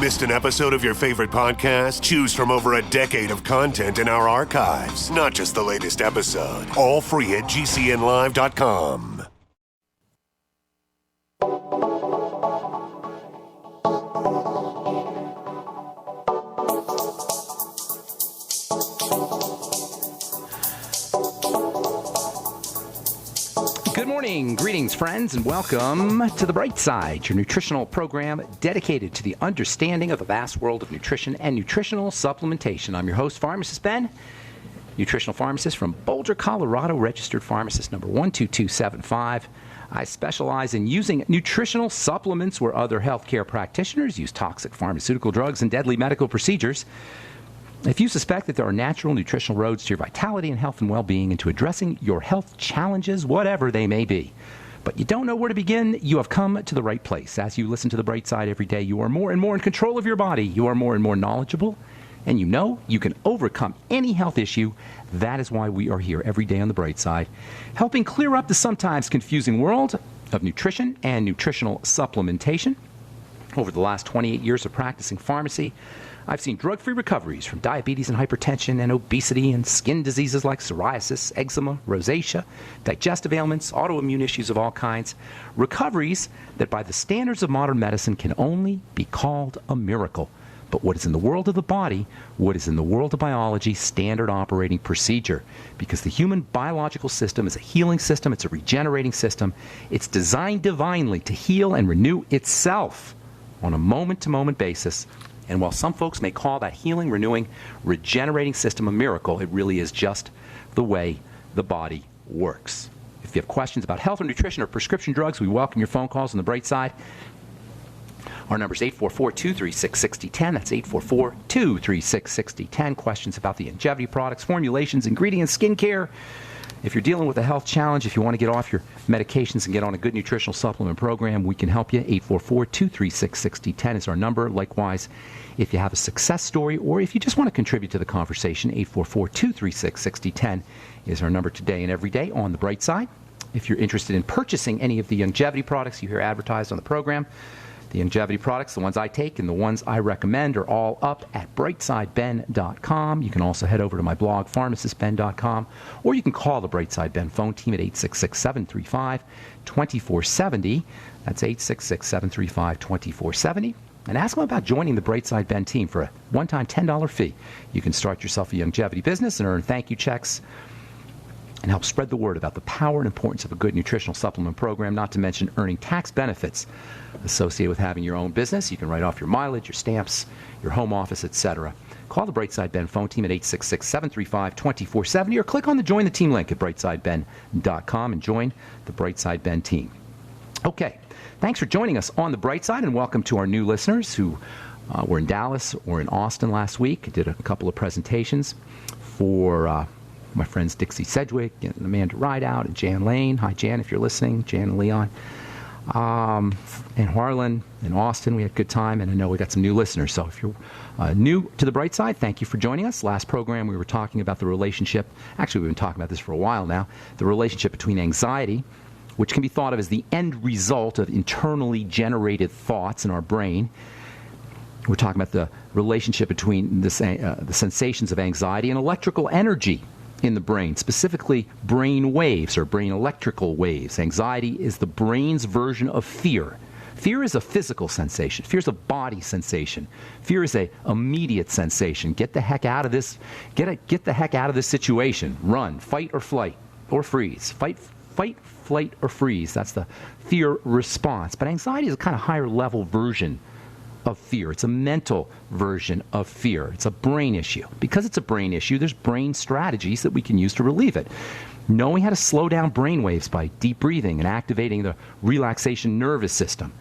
Missed an episode of your favorite podcast? Choose from over a decade of content in our archives, not just the latest episode. All free at GCNlive.com. Good morning, greetings, friends, and welcome to The Bright Side, your nutritional program dedicated to the understanding of the vast world of nutrition and nutritional supplementation. I'm your host, Pharmacist Ben, nutritional pharmacist from Boulder, Colorado, registered pharmacist number 12275. I specialize in using nutritional supplements where other healthcare practitioners use toxic pharmaceutical drugs and deadly medical procedures. If you suspect that there are natural nutritional roads to your vitality and health and well-being and to addressing your health challenges, whatever they may be, but you don't know where to begin, you have come to the right place. As you listen to The Bright Side every day, you are more and more in control of your body. You are more and more knowledgeable, and you know you can overcome any health issue. That is why we are here every day on The Bright Side, helping clear up the sometimes confusing world of nutrition and nutritional supplementation. Over the last 28 years of practicing pharmacy, I've seen drug-free recoveries from diabetes and hypertension and obesity and skin diseases like psoriasis, eczema, rosacea, digestive ailments, autoimmune issues of all kinds. Recoveries that by the standards of modern medicine can only be called a miracle. But what is in the world of the body, what is in the world of biology, standard operating procedure. Because the human biological system is a healing system, it's a regenerating system. It's designed divinely to heal and renew itself on a moment-to-moment basis. And while some folks may call that healing, renewing, regenerating system a miracle, it really is just the way the body works. If you have questions about health or nutrition or prescription drugs, we welcome your phone calls on The Bright Side. Our number is 844-236-6010. That's 844-236-6010. Questions about the longevity products, formulations, ingredients, skincare. If you're dealing with a health challenge, if you want to get off your medications and get on a good nutritional supplement program, we can help you. 844-236-6010 is our number. Likewise, if you have a success story or if you just want to contribute to the conversation, 844-236-6010 is our number today and every day on The Bright Side. If you're interested in purchasing any of the longevity products you hear advertised on the program, the longevity products, the ones I take and the ones I recommend, are all up at brightsideben.com. You can also head over to my blog, pharmacistben.com, or you can call the Brightside Ben phone team at 866-735-2470. That's 866-735-2470. And ask them about joining the Brightside Ben team for a one-time $10 fee. You can start yourself a longevity business and earn thank you checks and help spread the word about the power and importance of a good nutritional supplement program, not to mention earning tax benefits associated with having your own business. You can write off your mileage, your stamps, your home office, etc. Call the Brightside Ben phone team at 866-735-2470 or click on the Join the Team link at brightsideben.com and join the Brightside Ben team. Okay, thanks for joining us on the Bright Side, and welcome to our new listeners who were in Dallas or in Austin last week. I did a couple of presentations for my friends Dixie Sedgwick and Amanda Rideout and Jan Lane. Hi, Jan, if you're listening. Jan and Leon. And Harlan and Austin, we had a good time, and I know we got some new listeners. So if you're new to the Bright Side, thank you for joining us. Last program, we were talking about the relationship. Actually, we've been talking about this for a while now. The relationship between anxiety, which can be thought of as the end result of internally generated thoughts in our brain. We're talking about the relationship between the sensations of anxiety and electrical energy in the brain, specifically brain waves or brain electrical waves. Anxiety is the brain's version of fear. Fear is a physical sensation. Fear is a body sensation. Fear is a immediate sensation. Get the heck out of this. Get the heck out of this situation. Run, fight or flight or freeze. Fight, flight or freeze. That's the fear response. But anxiety is a kind of higher level version of fear. It's a mental version of fear. It's a brain issue. Because it's a brain issue, there's brain strategies that we can use to relieve it. Knowing how to slow down brain waves by deep breathing and activating the relaxation nervous system.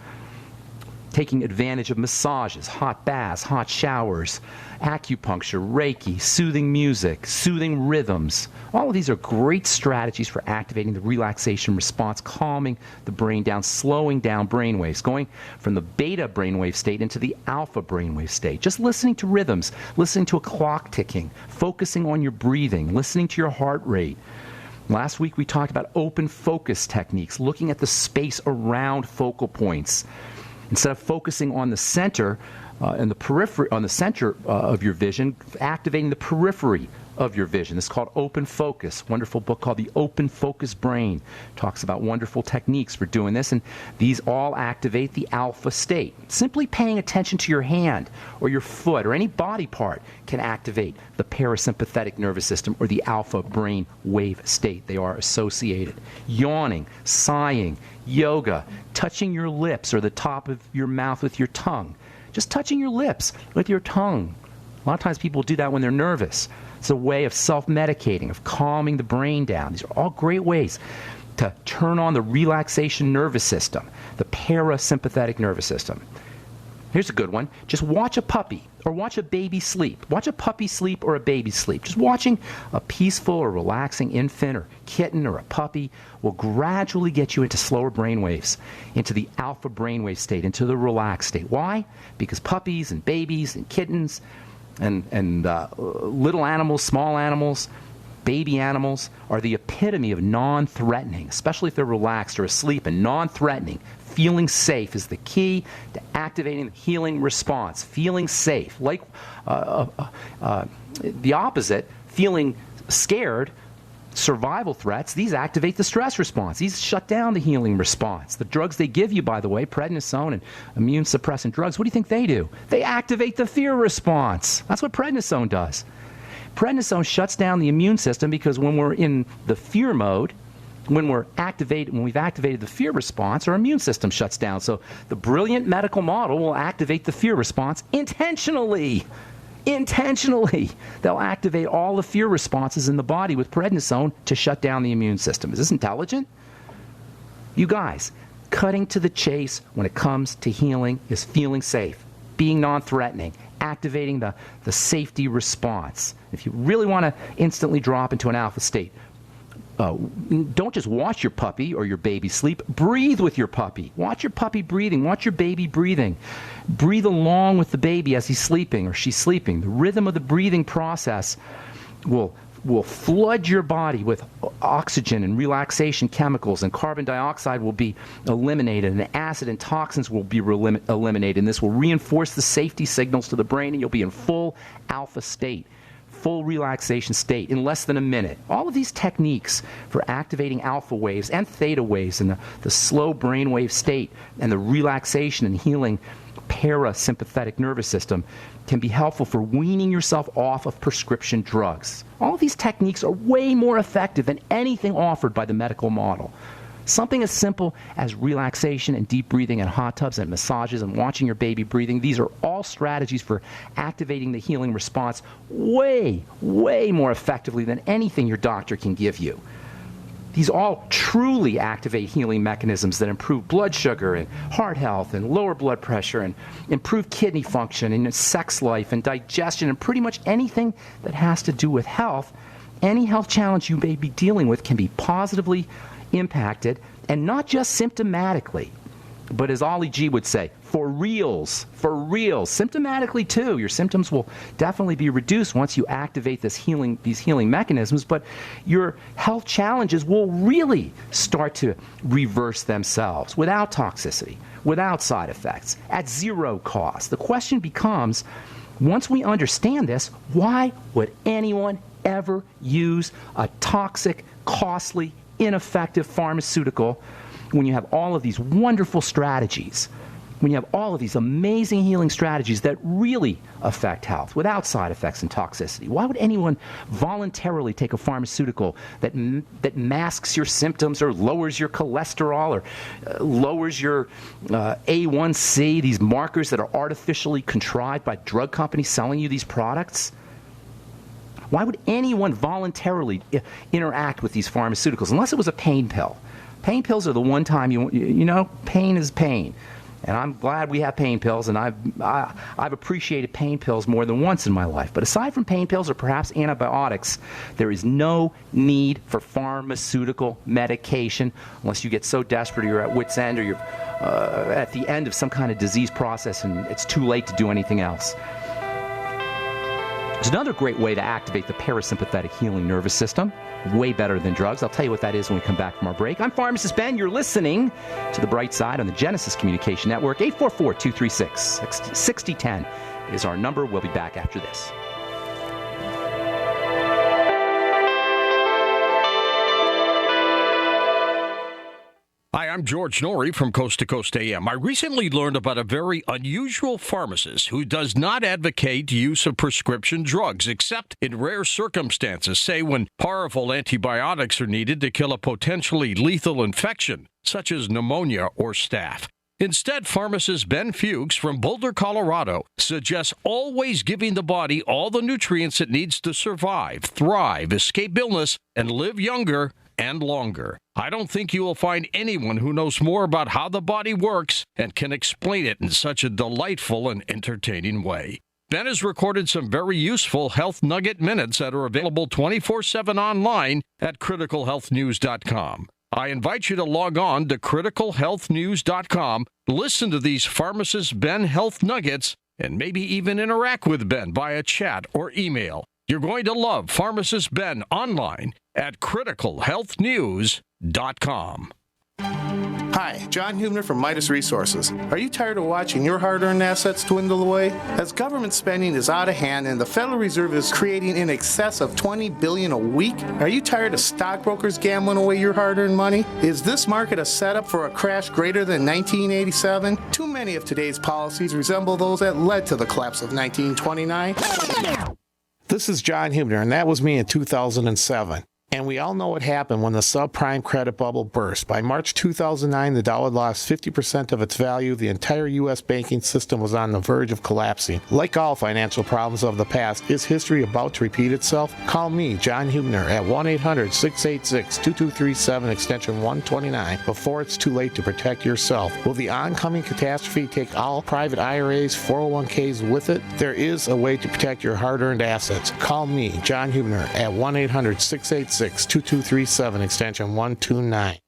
Taking advantage of massages, hot baths, hot showers, acupuncture, Reiki, soothing music, soothing rhythms. All of these are great strategies for activating the relaxation response, calming the brain down, slowing down brain waves, going from the beta brainwave state into the alpha brainwave state. Just listening to rhythms, listening to a clock ticking, focusing on your breathing, listening to your heart rate. Last week we talked about open focus techniques, looking at the space around focal points. Instead of focusing on the center in the periphery, on the center of your vision, activating the periphery of your vision. This is called open focus. Wonderful book called The Open Focus Brain. Talks about wonderful techniques for doing this, and these all activate the alpha state. Simply paying attention to your hand or your foot or any body part can activate the parasympathetic nervous system or the alpha brain wave state. They are associated. Yawning, sighing, yoga, touching your lips or the top of your mouth with your tongue. Just touching your lips with your tongue. A lot of times people do that when they're nervous. It's a way of self-medicating, of calming the brain down. These are all great ways to turn on the relaxation nervous system, the parasympathetic nervous system. Here's a good one. Just watch a puppy or watch a baby sleep. Watch a puppy sleep or a baby sleep. Just watching a peaceful or relaxing infant or kitten or a puppy will gradually get you into slower brain waves, into the alpha brainwave state, into the relaxed state. Why? Because puppies and babies and kittens and little animals, small animals, baby animals are the epitome of non-threatening, especially if they're relaxed or asleep and non-threatening. Feeling safe is the key to activating the healing response. Feeling safe. Like the opposite, feeling scared, survival threats, these activate the stress response. These shut down the healing response. The drugs they give you, by the way, prednisone and immune suppressant drugs, what do you think they do? They activate the fear response. That's what prednisone does. Prednisone shuts down the immune system because when we're in the fear mode, when we've activated the fear response, our immune system shuts down. So the brilliant medical model will activate the fear response intentionally. Intentionally. They'll activate all the fear responses in the body with prednisone to shut down the immune system. Is this intelligent? You guys, cutting to the chase when it comes to healing is feeling safe, being non-threatening, activating the safety response. If you really want to instantly drop into an alpha state, don't just watch your puppy or your baby sleep. Breathe with your puppy. Watch your puppy breathing. Watch your baby breathing. Breathe along with the baby as he's sleeping or she's sleeping. The rhythm of the breathing process will flood your body with oxygen and relaxation chemicals, and carbon dioxide will be eliminated, and acid and toxins will be eliminated. And this will reinforce the safety signals to the brain, and you'll be in full alpha state. Full relaxation state in less than a minute. All of these techniques for activating alpha waves and theta waves in the slow brainwave state and the relaxation and healing parasympathetic nervous system can be helpful for weaning yourself off of prescription drugs. All of these techniques are way more effective than anything offered by the medical model. Something as simple as relaxation and deep breathing and hot tubs and massages and watching your baby breathing, these are all strategies for activating the healing response way, way more effectively than anything your doctor can give you. These all truly activate healing mechanisms that improve blood sugar and heart health and lower blood pressure and improve kidney function and sex life and digestion and pretty much anything that has to do with health. Any health challenge you may be dealing with can be positively impacted, and not just symptomatically, but as Ollie G would say, for reals, symptomatically too. Your symptoms will definitely be reduced once you activate these healing mechanisms, but your health challenges will really start to reverse themselves without toxicity, without side effects, at zero cost. The question becomes, once we understand this, why would anyone ever use a toxic, costly, ineffective pharmaceutical when you have all of these wonderful strategies, when you have all of these amazing healing strategies that really affect health without side effects and toxicity? Why would anyone voluntarily take a pharmaceutical that masks your symptoms or lowers your cholesterol or lowers your A1C, these markers that are artificially contrived by drug companies selling you these products? Why would anyone voluntarily interact with these pharmaceuticals unless it was a pain pill? Pain pills are the one time you know, pain is pain. And I'm glad we have pain pills, and I've appreciated pain pills more than once in my life. But aside from pain pills or perhaps antibiotics, there is no need for pharmaceutical medication unless you get so desperate or you're at wit's end or you're at the end of some kind of disease process and it's too late to do anything else. It's another great way to activate the parasympathetic healing nervous system. Way better than drugs. I'll tell you what that is when we come back from our break. I'm Pharmacist Ben. You're listening to The Bright Side on the Genesis Communication Network. 844-236-6010 is our number. We'll be back after this. Hi, I'm George Norrie from Coast to Coast AM. I recently learned about a very unusual pharmacist who does not advocate use of prescription drugs, except in rare circumstances, say when powerful antibiotics are needed to kill a potentially lethal infection, such as pneumonia or staph. Instead, pharmacist Ben Fuchs from Boulder, Colorado, suggests always giving the body all the nutrients it needs to survive, thrive, escape illness, and live younger and longer. I don't think you will find anyone who knows more about how the body works and can explain it in such a delightful and entertaining way. Ben has recorded some very useful health nugget minutes that are available 24/7 online at criticalhealthnews.com. I invite you to log on to criticalhealthnews.com, listen to these Pharmacist Ben health nuggets, and maybe even interact with Ben via chat or email. You're going to love Pharmacist Ben online at criticalhealthnews.com. Hi, John Hubner from Midas Resources. Are you tired of watching your hard-earned assets dwindle away? As government spending is out of hand and the Federal Reserve is creating in excess of $20 billion a week, are you tired of stockbrokers gambling away your hard-earned money? Is this market a setup for a crash greater than 1987? Too many of today's policies resemble those that led to the collapse of 1929. This is John Hubner, and that was me in 2007. And we all know what happened when the subprime credit bubble burst. By March 2009, the dollar lost 50% of its value. The entire U.S. banking system was on the verge of collapsing. Like all financial problems of the past, is history about to repeat itself? Call me, John Hubner, at 1-800-686-2237, extension 129, before it's too late to protect yourself. Will the oncoming catastrophe take all private IRAs, 401ks with it? There is a way to protect your hard-earned assets. Call me, John Hubner, at 1-800-686-2237, extension 129.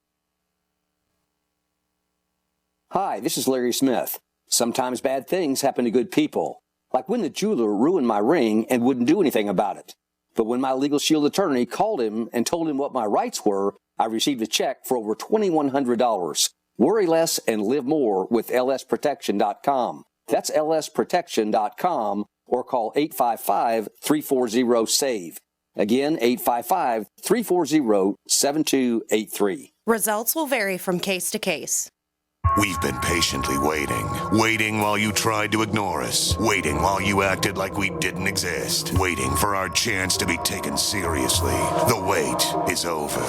Hi, this is Larry Smith. Sometimes bad things happen to good people, like when the jeweler ruined my ring and wouldn't do anything about it. But when my Legal Shield attorney called him and told him what my rights were, I received a check for over $2,100. Worry less and live more with lsprotection.com. That's lsprotection.com, or call 855-340-SAVE. Again, 855-340-7283. Results will vary from case to case. We've been patiently waiting while you tried to ignore us, waiting while you acted like we didn't exist, waiting for our chance to be taken seriously. The wait is over.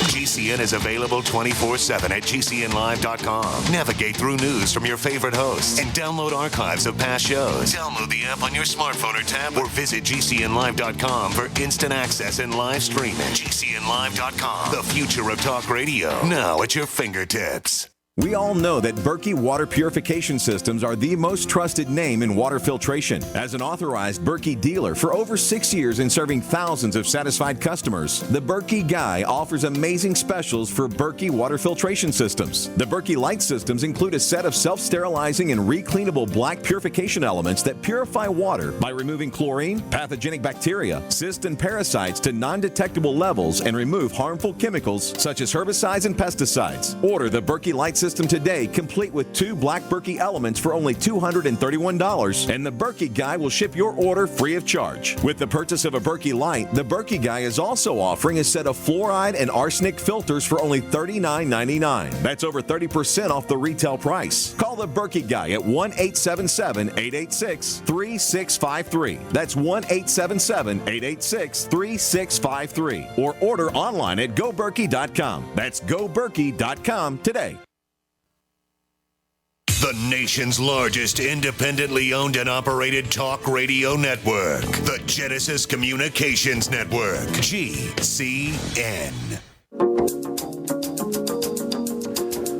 GCN is available 24/7 at GCNlive.com. Navigate through news from your favorite hosts and download archives of past shows. Download the app on your smartphone or tablet, or visit GCNlive.com for instant access and live streaming. GCNlive.com, the future of talk radio, now at your fingertips. We all know that Berkey Water Purification Systems are the most trusted name in water filtration. As an authorized Berkey dealer for over 6 years and serving thousands of satisfied customers, the Berkey Guy offers amazing specials for Berkey Water Filtration Systems. The Berkey Light Systems include a set of self-sterilizing and recleanable black purification elements that purify water by removing chlorine, pathogenic bacteria, cysts, and parasites to non-detectable levels and remove harmful chemicals such as herbicides and pesticides. Order the Berkey Light System today, complete with 2 black Berkey elements for only $231, and the Berkey Guy will ship your order free of charge. With the purchase of a Berkey Light, the Berkey Guy is also offering a set of fluoride and arsenic filters for only $39.99. That's over 30% off the retail price. Call the Berkey Guy at 1-877-886-3653. That's 1-877-886-3653. Or order online at goberkey.com. That's goberkey.com today. The nation's largest independently owned and operated talk radio network. The Genesis Communications Network. GCN.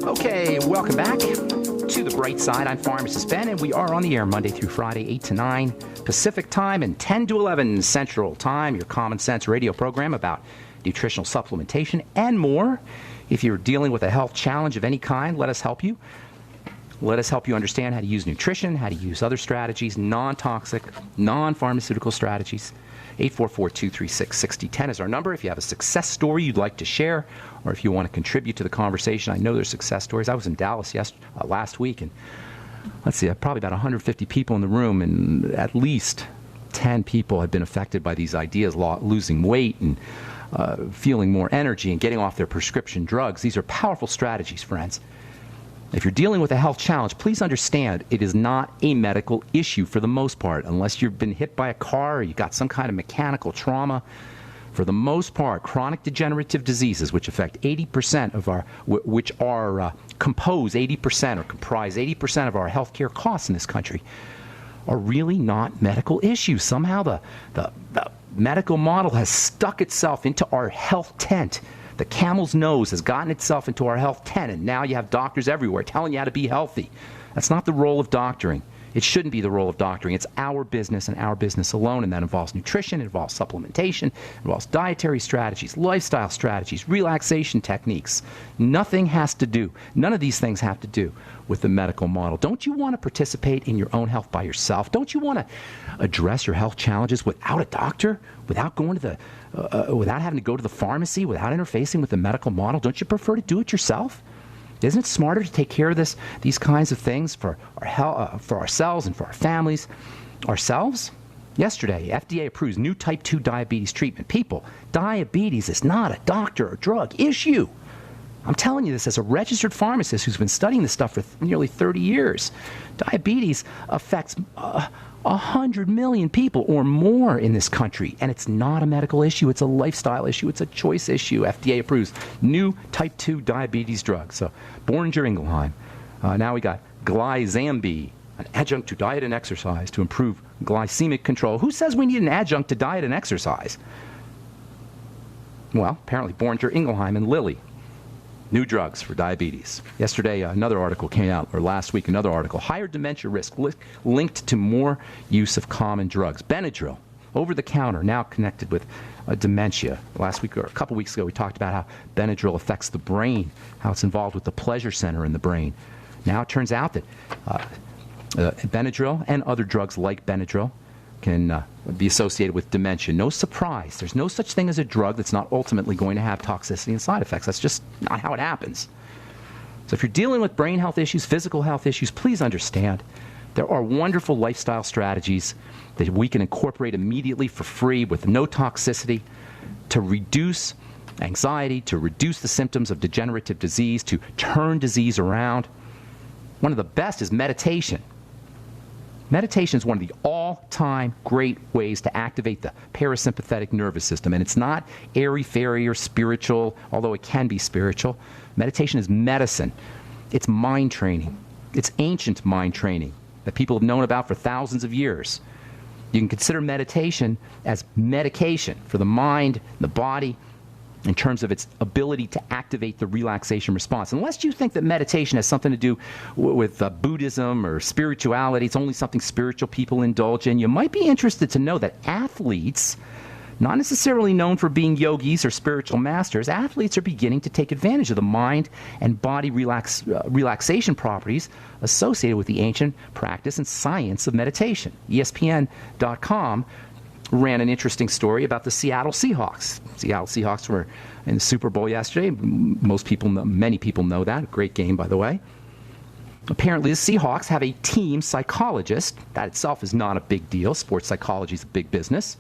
Okay, welcome back to The Bright Side. I'm Pharmacist Ben, and we are on the air Monday through Friday, 8 to 9 Pacific Time and 10 to 11 Central Time, your common sense radio program about nutritional supplementation and more. If you're dealing with a health challenge of any kind, let us help you. Let us help you understand how to use nutrition, how to use other strategies, non-toxic, non-pharmaceutical strategies. 844-236-6010 is our number. If you have a success story you'd like to share, or if you want to contribute to the conversation, I know there's success stories. I was in Dallas last week, and let's see, probably about 150 people in the room, and at least 10 people have been affected by these ideas, losing weight and feeling more energy and getting off their prescription drugs. These are powerful strategies, friends. If you're dealing with a health challenge, please understand it is not a medical issue for the most part, unless you've been hit by a car or you got some kind of mechanical trauma. For the most part, chronic degenerative diseases, which affect 80% of our, which are comprise 80% of our healthcare costs in this country, are really not medical issues. Somehow the medical model has stuck itself into our health tent. The camel's nose has gotten itself into our health tent, and now you have doctors everywhere telling you how to be healthy. That's not the role of doctoring. It shouldn't be the role of doctoring. It's our business and our business alone, and that involves nutrition, it involves supplementation, it involves dietary strategies, lifestyle strategies, relaxation techniques. None of these things have to do with the medical model. Don't you want to participate in your own health by yourself? Don't you want to address your health challenges without a doctor, without going to without having to go to the pharmacy, without interfacing with the medical model? Don't you prefer to do it yourself? Isn't it smarter to take care of these kinds of things for our health, for ourselves and for our families? Ourselves? Yesterday, FDA approves new type 2 diabetes treatment. People, diabetes is not a doctor or drug issue. I'm telling you this as a registered pharmacist who's been studying this stuff for nearly 30 years. Diabetes affects 100 million people or more in this country, and it's not a medical issue. It's a lifestyle issue. It's a choice issue. FDA approves new type 2 diabetes drug. So, Boehringer Ingelheim. Now we got Glyzambi, an adjunct to diet and exercise to improve glycemic control. Who says we need an adjunct to diet and exercise? Well, apparently Boehringer Ingelheim and Lilly. New drugs for diabetes. Yesterday, another article came out, or last week, another article. Higher dementia risk linked to more use of common drugs. Benadryl, over the counter, now connected with dementia. Last week, or a couple weeks ago, we talked about how Benadryl affects the brain, how it's involved with the pleasure center in the brain. Now it turns out that Benadryl and other drugs like Benadryl can be associated with dementia. No surprise. There's no such thing as a drug that's not ultimately going to have toxicity and side effects. That's just not how it happens. So if you're dealing with brain health issues, physical health issues, please understand there are wonderful lifestyle strategies that we can incorporate immediately for free with no toxicity to reduce anxiety, to reduce the symptoms of degenerative disease, to turn disease around. One of the best is meditation. Meditation is one of the all-time great ways to activate the parasympathetic nervous system. And it's not airy-fairy or spiritual, although it can be spiritual. Meditation is medicine. It's mind training. It's ancient mind training that people have known about for thousands of years. You can consider meditation as medication for the mind, the body, in terms of its ability to activate the relaxation response. Unless you think that meditation has something to do with Buddhism or spirituality, it's only something spiritual people indulge in, you might be interested to know that athletes, not necessarily known for being yogis or spiritual masters, athletes are beginning to take advantage of the mind and body relaxation properties associated with the ancient practice and science of meditation. ESPN.com ran an interesting story about the Seattle Seahawks. Seattle Seahawks were in the Super Bowl yesterday. Many people know that. A great game, by the way. Apparently, the Seahawks have a team psychologist. That itself is not a big deal. Sports psychology is a big business.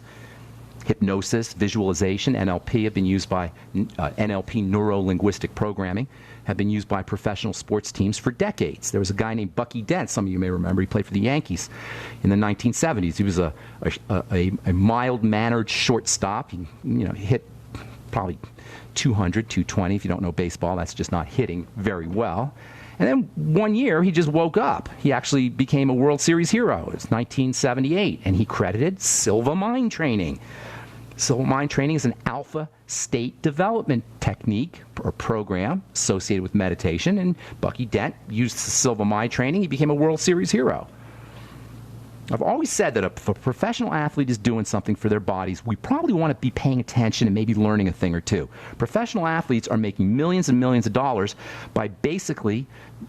Hypnosis, visualization, NLP have been used by NLP, neuro-linguistic programming, have been used by professional sports teams for decades. There was a guy named Bucky Dent, some of you may remember. He played for the Yankees in the 1970s. He was a mild-mannered shortstop. He hit probably 200, 220. If you don't know baseball, that's just not hitting very well. And then one year, he just woke up. He actually became a World Series hero. It was 1978, and he credited Silva Mind Training. Silva Mind Training is an alpha state development technique or program associated with meditation, and Bucky Dent used Silva Mind Training. He became a World Series hero. I've always said that if a professional athlete is doing something for their bodies, we probably want to be paying attention and maybe learning a thing or two. Professional athletes are making millions and millions of dollars by basically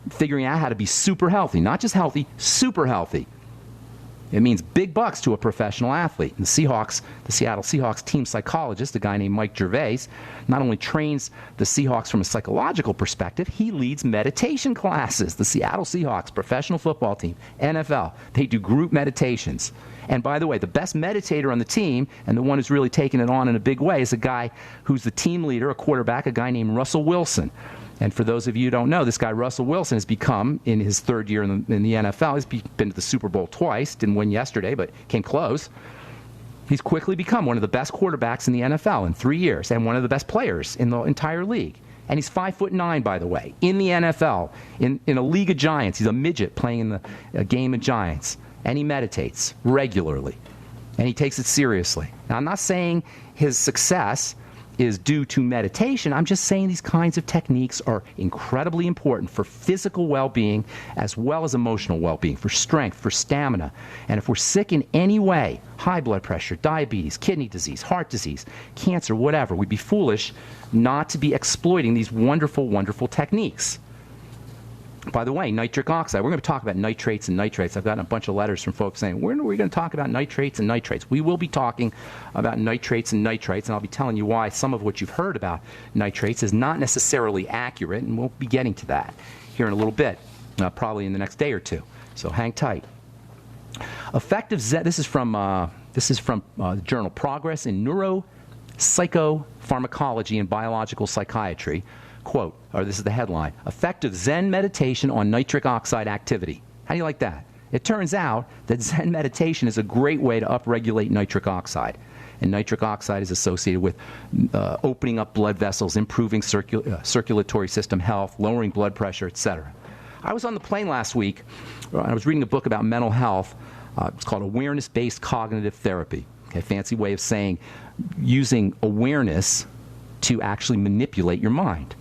figuring out how to be super healthy. Not just healthy, super healthy. It means big bucks to a professional athlete. And the Seattle Seahawks team psychologist, a guy named Mike Gervais, not only trains the Seahawks from a psychological perspective, he leads meditation classes. The Seattle Seahawks professional football team, NFL, they do group meditations. And by the way, the best meditator on the team, and the one who's really taken it on in a big way, is a guy who's the team leader, a quarterback, a guy named Russell Wilson. And for those of you who don't know, this guy Russell Wilson has become, in his third year in the NFL, he's been to the Super Bowl twice, didn't win yesterday, but came close. He's quickly become one of the best quarterbacks in the NFL in 3 years, and one of the best players in the entire league. And he's 5'9", by the way, in the NFL, in a league of giants. He's a midget playing in a game of giants. And he meditates regularly. And he takes it seriously. Now, I'm not saying his success is due to meditation. I'm just saying these kinds of techniques are incredibly important for physical well-being as well as emotional well-being, for strength, for stamina. And if we're sick in any way, high blood pressure, diabetes, kidney disease, heart disease, cancer, whatever, we'd be foolish not to be exploiting these wonderful, wonderful techniques. By the way, nitric oxide. We're going to talk about nitrates and nitrates. I've gotten a bunch of letters from folks saying, when are we going to talk about nitrates and nitrates? We will be talking about nitrates and nitrates, and I'll be telling you why some of what you've heard about nitrates is not necessarily accurate, and we'll be getting to that here in a little bit, probably in the next day or two. So hang tight. Effective Zen. This is from the journal Progress in Neuropsychopharmacology and Biological Psychiatry. Quote, or this is the headline, Effective Zen Meditation on Nitric Oxide Activity. How do you like that? It turns out that Zen meditation is a great way to upregulate nitric oxide. And nitric oxide is associated with opening up blood vessels, improving circulatory system health, lowering blood pressure, etc. I was on the plane last week, and I was reading a book about mental health. It's called Awareness-Based Cognitive Therapy. Okay, fancy way of saying using awareness to actually manipulate your mind.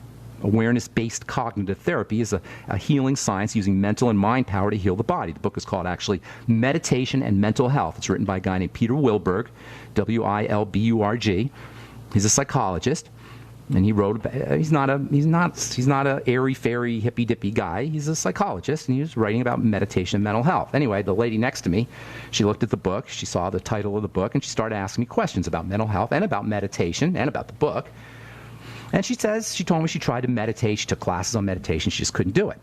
Awareness-based cognitive therapy is a healing science using mental and mind power to heal the body. The book is called, actually, Meditation and Mental Health. It's written by a guy named Peter Wilberg, W-I-L-B-U-R-G. He's a psychologist, and he wrote about, he's not a airy-fairy, hippy-dippy guy. He's a psychologist, and he was writing about meditation and mental health. Anyway, the lady next to me, she looked at the book, she saw the title of the book, and she started asking me questions about mental health and about meditation and about the book. And she told me she tried to meditate. She took classes on meditation. She just couldn't do it.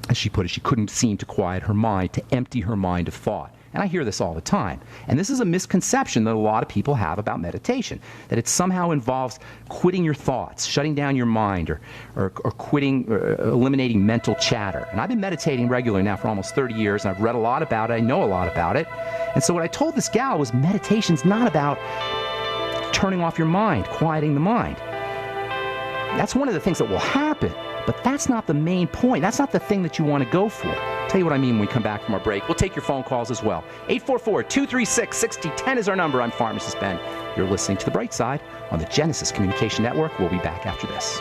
As she put it, she couldn't seem to quiet her mind, to empty her mind of thought. And I hear this all the time. And this is a misconception that a lot of people have about meditation, that it somehow involves quitting your thoughts, shutting down your mind, or quitting, or eliminating mental chatter. And I've been meditating regularly now for almost 30 years, and I've read a lot about it. I know a lot about it. And so what I told this gal was meditation's not about turning off your mind, quieting the mind. That's one of the things that will happen, but that's not the main point. That's not the thing that you want to go for. Tell you what I mean when we come back from our break. We'll take your phone calls as well. 844-236-6010 is our number. I'm Pharmacist Ben. You're listening to The Bright Side on the Genesis Communication Network. We'll be back after this.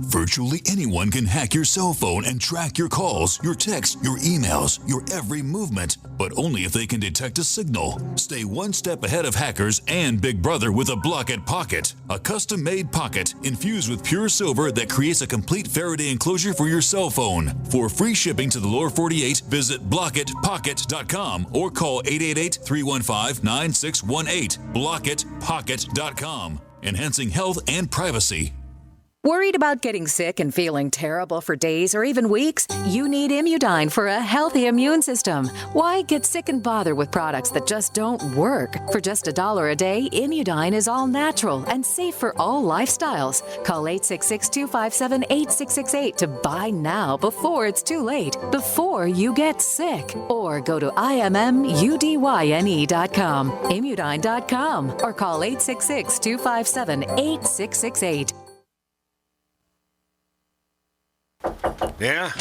Virtually anyone can hack your cell phone and track your calls, your texts, your emails, your every movement, but only if they can detect a signal. Stay one step ahead of hackers and Big Brother with a Block-It Pocket, a custom-made pocket infused with pure silver that creates a complete Faraday enclosure for your cell phone. For free shipping to the lower 48, visit blockitpocket.com or call 888-315-9618. blockitpocket.com, enhancing health and privacy. Worried about getting sick and feeling terrible for days or even weeks? You need Immudyne for a healthy immune system. Why get sick and bother with products that just don't work? For just $1 a day, Immudyne is all natural and safe for all lifestyles. Call 866-257-8668 to buy now before it's too late, before you get sick. Or go to IMMUDYNE.com, Immudyne.com, or call 866-257-8668. Yeah?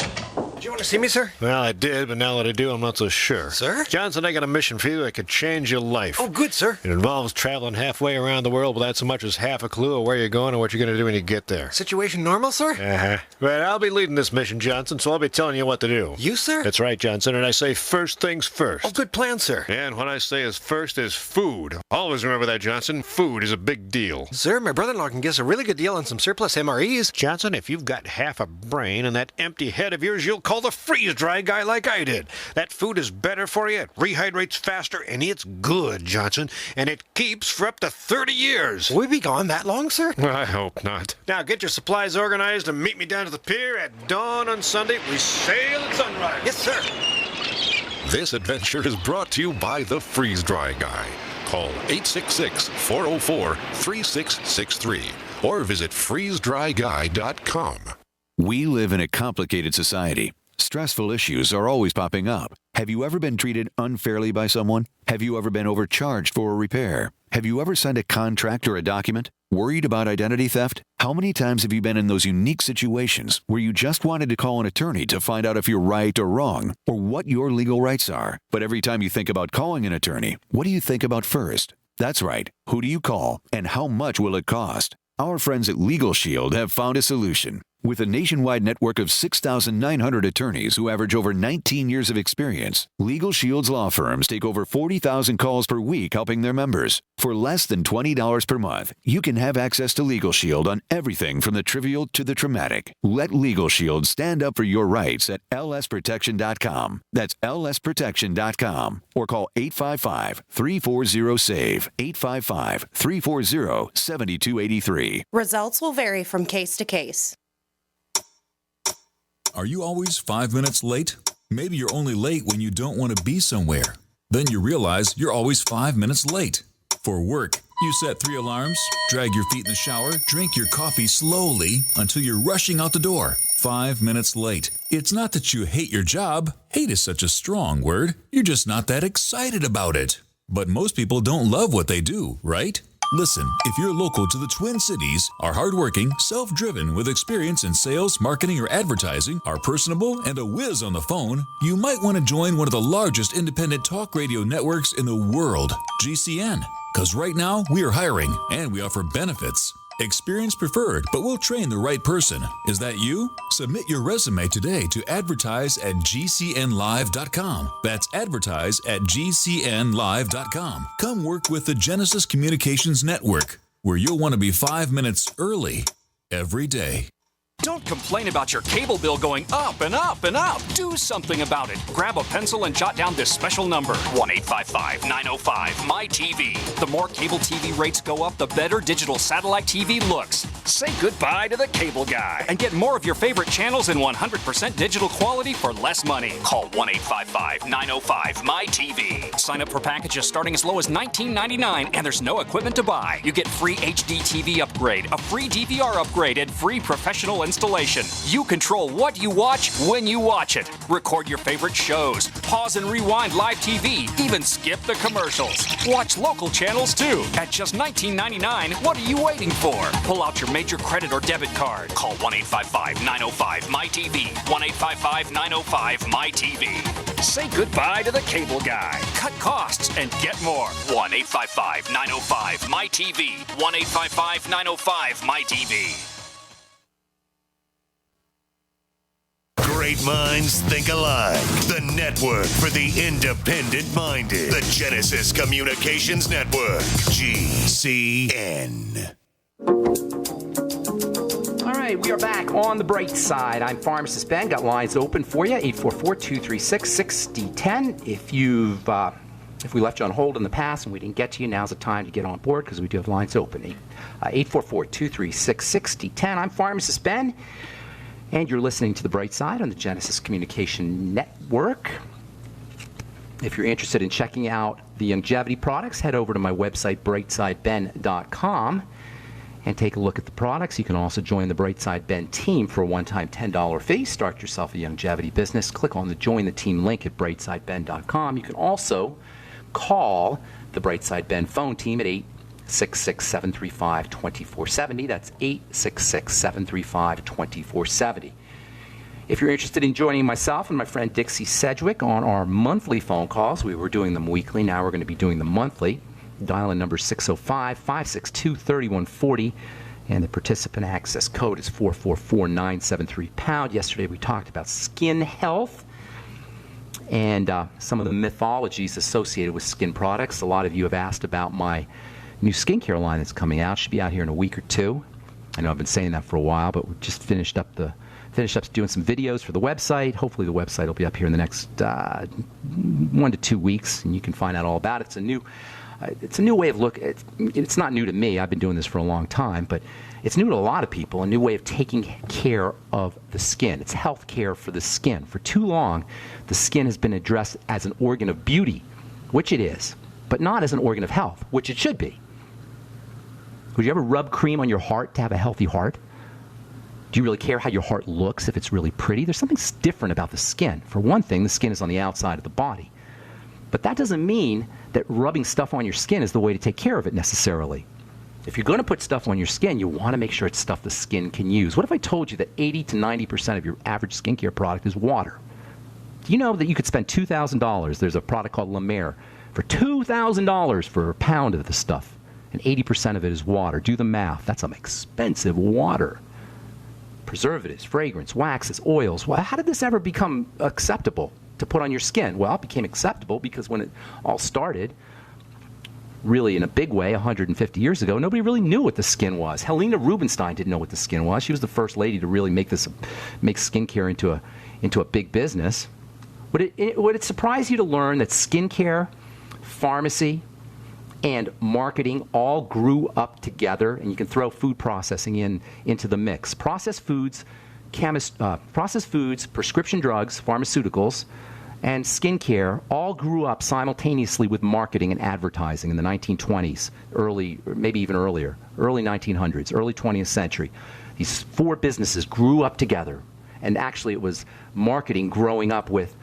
Do you want to see me, sir? Well, I did, but now that I do, I'm not so sure. Sir? Johnson, I got a mission for you that could change your life. Oh, good, sir. It involves traveling halfway around the world without so much as half a clue of where you're going or what you're going to do when you get there. Situation normal, sir? Uh-huh. But I'll be leading this mission, Johnson, so I'll be telling you what to do. You, sir? That's right, Johnson, and I say first things first. Oh, good plan, sir. And what I say is first is food. Always remember that, Johnson. Food is a big deal. Sir, my brother-in-law can get us a really good deal on some surplus MREs. Johnson, if you've got half a brain and that empty head of yours, you'll call the freeze-dry guy like I did. That food is better for you, it rehydrates faster, and it's good, Johnson. And it keeps for up to 30 years. Will we be gone that long, sir? I hope not. Now get your supplies organized and meet me down to the pier at dawn on Sunday. We sail at sunrise. Yes, sir. This adventure is brought to you by the Freeze-Dry Guy. Call 866-404-3663 or visit freezedryguy.com. We live in a complicated society. Stressful issues are always popping up. Have you ever been treated unfairly by someone? Have you ever been overcharged for a repair? Have you ever signed a contract or a document? Worried about identity theft? How many times have you been in those unique situations where you just wanted to call an attorney to find out if you're right or wrong or what your legal rights are? But every time you think about calling an attorney, what do you think about first? That's right. Who do you call and how much will it cost? Our friends at Legal Shield have found a solution. With a nationwide network of 6,900 attorneys who average over 19 years of experience, Legal Shield's law firms take over 40,000 calls per week helping their members. For less than $20 per month, you can have access to Legal Shield on everything from the trivial to the traumatic. Let Legal Shield stand up for your rights at lsprotection.com. That's lsprotection.com. Or call 855-340-SAVE, 855-340-7283. Results will vary from case to case. Are you always 5 minutes late? Maybe you're only late when you don't want to be somewhere. Then you realize you're always 5 minutes late. For work, you set 3 alarms, drag your feet in the shower, drink your coffee slowly until you're rushing out the door. 5 minutes late. It's not that you hate your job. Hate is such a strong word. You're just not that excited about it. But most people don't love what they do, right? Listen, if you're local to the Twin Cities, are hardworking, self-driven with experience in sales, marketing, or advertising, are personable, and a whiz on the phone, you might want to join one of the largest independent talk radio networks in the world, GCN. Because right now, we are hiring, and we offer benefits. Experience preferred, but we'll train the right person. Is that you? Submit your resume today to advertise at gcnlive.com. That's advertise at gcnlive.com. Come work with the Genesis Communications Network, where you'll want to be 5 minutes early every day. Don't complain about your cable bill going up and up and up. Do something about it. Grab a pencil and jot down this special number, 1-855-905-MY-TV. The more cable TV rates go up, the better digital satellite TV looks. Say goodbye to the cable guy and get more of your favorite channels in 100% digital quality for less money. Call 1-855-905-MY-TV. Sign up for packages starting as low as $19.99, and there's no equipment to buy. You get free HD TV upgrade, a free DVR upgrade, and free professional installation. You control what you watch when you watch it. Record your favorite shows. Pause and rewind live TV. Even skip the commercials. Watch local channels too. At just $19.99, what are you waiting for? Pull out your major credit or debit card. Call 1-855-905-MY-TV. 1-855-905-MY-TV. Say goodbye to the cable guy. Cut costs and get more. 1-855-905-MY-TV. 1-855-905-MY-TV. Great minds think alike. The network for the independent-minded. The Genesis Communications Network. GCN. All right, we are back on the bright side. I'm Pharmacist Ben. Got lines open for you, 844-236-6010. If we left you on hold in the past and we didn't get to you, now's the time to get on board because we do have lines open. 844-236-6010. I'm Pharmacist Ben. And you're listening to The Bright Side on the Genesis Communication Network. If you're interested in checking out the longevity products, head over to my website, brightsideben.com, and take a look at the products. You can also join the Brightside Ben team for a one-time $10 fee. Start yourself a longevity business. Click on the Join the Team link at brightsideben.com. You can also call the Brightside Ben phone team at 866-735-2470. That's 866-735-2470. If you're interested in joining myself and my friend Dixie Sedgwick on our monthly phone calls, we were doing them weekly. Now we're going to be doing them monthly. Dial in number 605-562-3140. And the participant access code is 444973#. Yesterday we talked about skin health and some of the mythologies associated with skin products. A lot of you have asked about my new skincare line that's coming out. Should be out here in a week or two. I know I've been saying that for a while, but we just finished up doing some videos for the website. Hopefully the website will be up here in the next 1 to 2 weeks, and you can find out all about it. It's a new way of looking. It's not new to me. I've been doing this for a long time, but it's new to a lot of people, a new way of taking care of the skin. It's health care for the skin. For too long, the skin has been addressed as an organ of beauty, which it is, but not as an organ of health, which it should be. Would you ever rub cream on your heart to have a healthy heart? Do you really care how your heart looks if it's really pretty? There's something different about the skin. For one thing, the skin is on the outside of the body. But that doesn't mean that rubbing stuff on your skin is the way to take care of it necessarily. If you're going to put stuff on your skin, you want to make sure it's stuff the skin can use. What if I told you that 80 to 90% of your average skincare product is water? Do you know that you could spend $2,000? There's a product called La Mer for $2,000 for a pound of the stuff, and 80% of it is water. Do the math. That's some expensive water. Preservatives, fragrance, waxes, oils. Well, how did this ever become acceptable to put on your skin? Well, it became acceptable because when it all started, really in a big way, 150 years ago, nobody really knew what the skin was. Helena Rubinstein didn't know what the skin was. She was the first lady to really make skincare into a big business. Would it surprise you to learn that skincare, pharmacy, and marketing all grew up together, and you can throw food processing into the mix? Processed foods, prescription drugs, pharmaceuticals, and skincare all grew up simultaneously with marketing and advertising in the 1920s, maybe even earlier, early 1900s, early 20th century. These four businesses grew up together, and actually it was marketing growing up with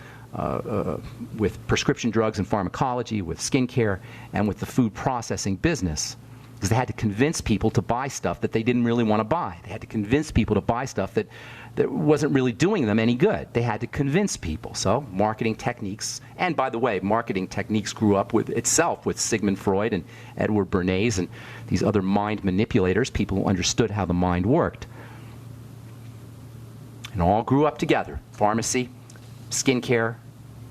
prescription drugs and pharmacology, with skincare, and with the food processing business. Because they had to convince people to buy stuff that they didn't really want to buy. They had to convince people to buy stuff that wasn't really doing them any good. They had to convince people. So marketing techniques, and by the way, marketing techniques grew up with Sigmund Freud and Edward Bernays and these other mind manipulators, people who understood how the mind worked. And all grew up together: pharmacy, skincare,